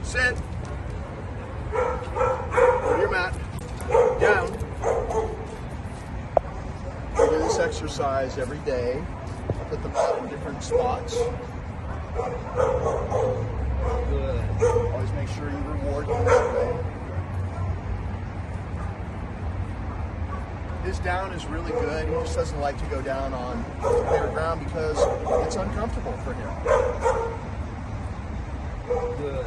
Sit. Go to your mat. Down. We do this exercise every day. Put them out in different spots. Good. Always make sure you reward them that way. His down is really good. He just doesn't like to go down on bare ground because it's uncomfortable for him. Good.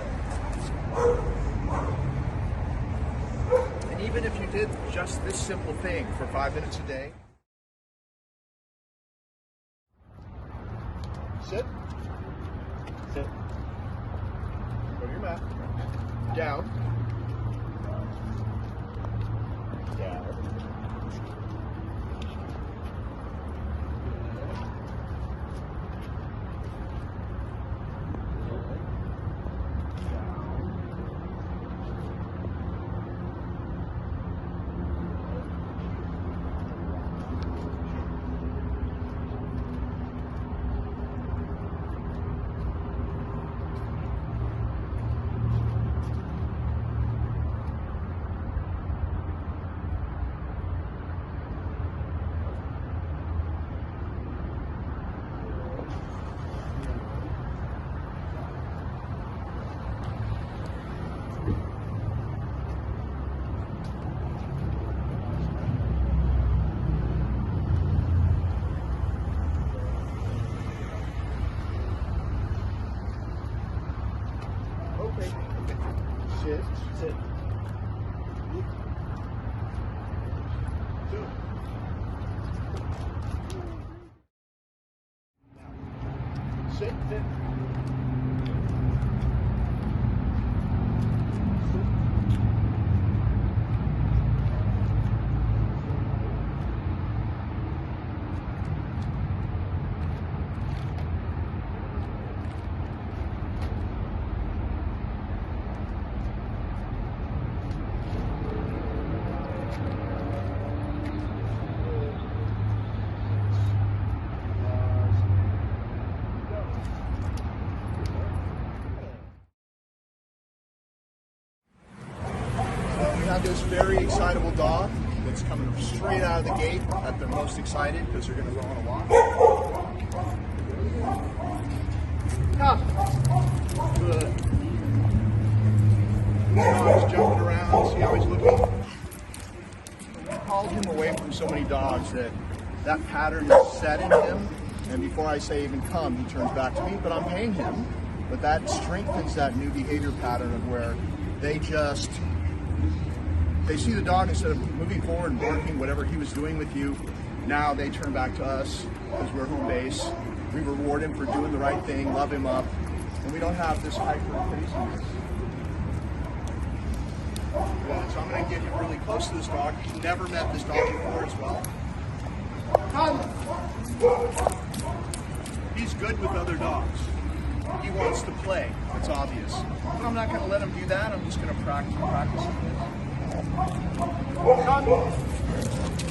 And even if you did just this simple thing for 5 minutes a day. Sit. Sit. Go to your mat. Down. Down. Sit. Sit. Two. Sit. Sit. Have this very excitable dog that's coming straight out of the gate at their most excited because they're going to go on a walk. Come. Good. Now he's jumping around. See how he's looking? We called him away from so many dogs that pattern is set in him, and before I say even come, he turns back to me, but I'm paying him. But that strengthens that new behavior pattern of where they see the dog, instead of moving forward and barking whatever he was doing with you, now they turn back to us because we're home base. We reward him for doing the right thing, love him up, and we don't have this hyper craziness. Good. So I'm going to get him really close to this dog. He's never met this dog before as well. Come. He's good with other dogs. He wants to play. It's obvious. But I'm not going to let him do that. I'm just going to practice him. Come.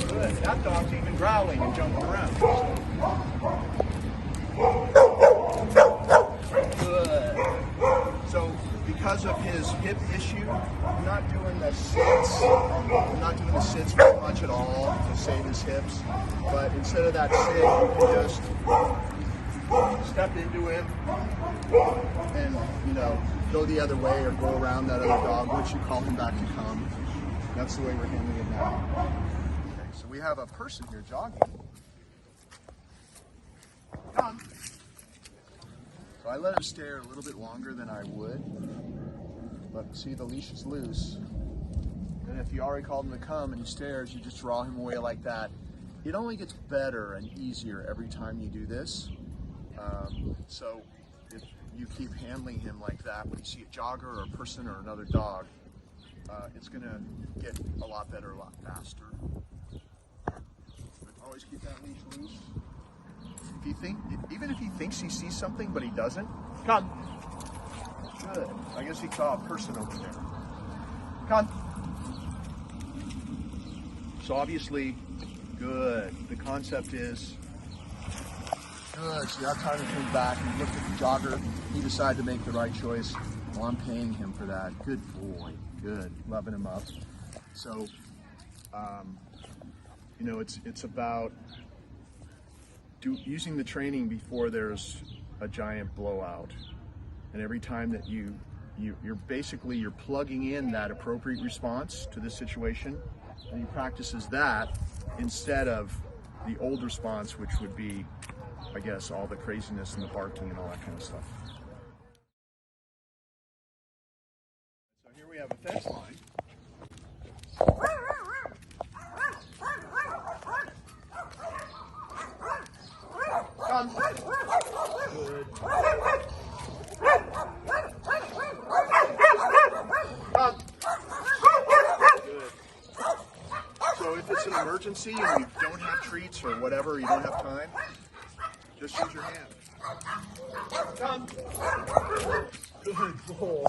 Good. That dog's even growling and jumping around. Good. So because of his hip issue, I'm not doing the sits. I'm not doing the sits very much at all to save his hips. But instead of that sit, you can just step into him and, go the other way or go around that other dog once you call him back to come. That's the way we're handling it now. Okay, so we have a person here jogging. Come. So I let him stare a little bit longer than I would. But see, the leash is loose. And if you already called him to come and he stares, you just draw him away like that. It only gets better and easier every time you do this. So if you keep handling him like that, when you see a jogger or a person or another dog, it's going to get a lot better, a lot faster. But always keep that leash loose. Even if he thinks he sees something but he doesn't, come. Good. I guess he saw a person over there. Come. So obviously, good. The concept is good. See how time he comes back and looked at the jogger. He decided to make the right choice. Well, I'm paying him for that. Good boy. Good. Loving him up. So, you know, it's about using the training before there's a giant blowout. And every time that you're basically plugging in that appropriate response to this situation, and he practices that instead of the old response, which would be, I guess, all the craziness and the barking and all that kind of stuff. So here we have a fence line. Come. Good. Come. Good. So if it's an emergency and you don't have treats or whatever, you don't have time, just use your hand. Come. Good boy.